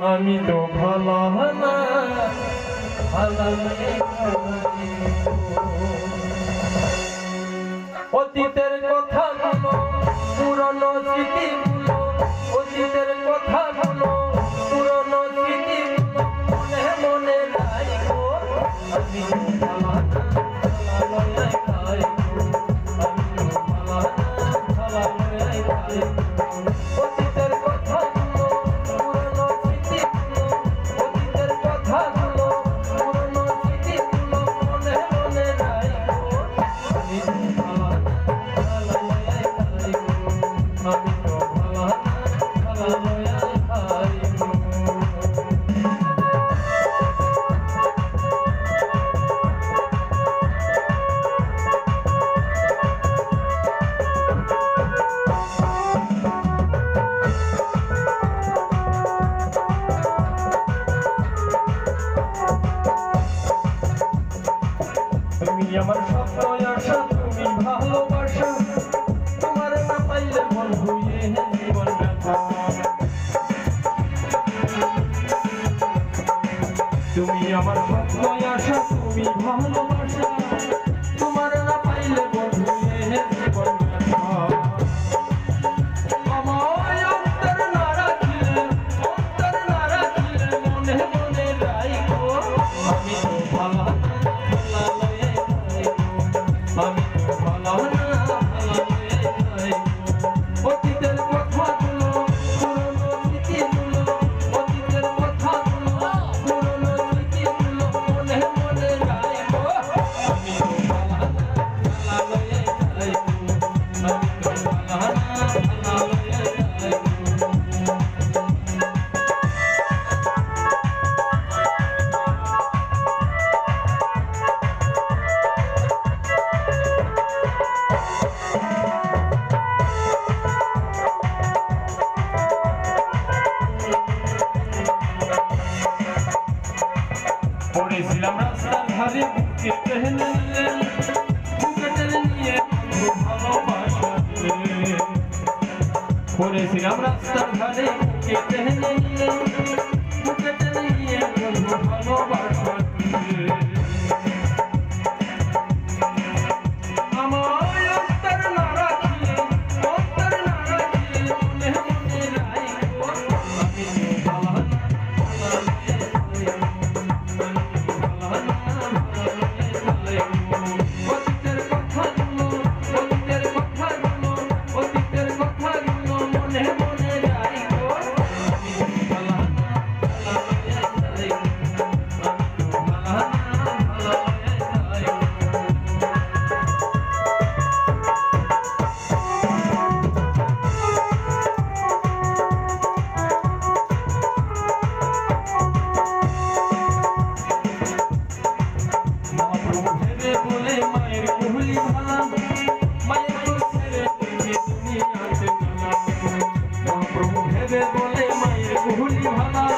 আমি তো ভালো না অতীতের কথাগুলো পুরনো স্মৃতিগুলো অতীতের কথাগুলো পুরনো স্মৃতিগুলো মনে মনে রাখো আমি আমার স্বপ্ন আশা তুমি ভালোবাসা তোমার না পাইলে মন হইয়ে জীবন ব্যথা তুমি আমার স্বপ্ন আশা তুমি ভালোবাসা তোমার না পাইলে মন হইয়ে জীবন ব্যথা আমার অন্তর না রাখিলে মনে মনে রাখো আমি তো ভালো আমি তো ভালো না অতীতের কথাগুলো পুরনো স্মৃতিগুলো অতীতের কথাগুলো পুরনো স্মৃতিগুলো মনে মনে রাখো আমি তো ভালো না আমি তো ভালো পড়েছিলাম রাস্তার ধারে বুকে টেনে নিয়ে ভালোবাসা পড়েছিলাম রাস্তার ধারে বুকে টেনে নিয়ে ভালোবাসা বলে মায়ের ভুলি ভালা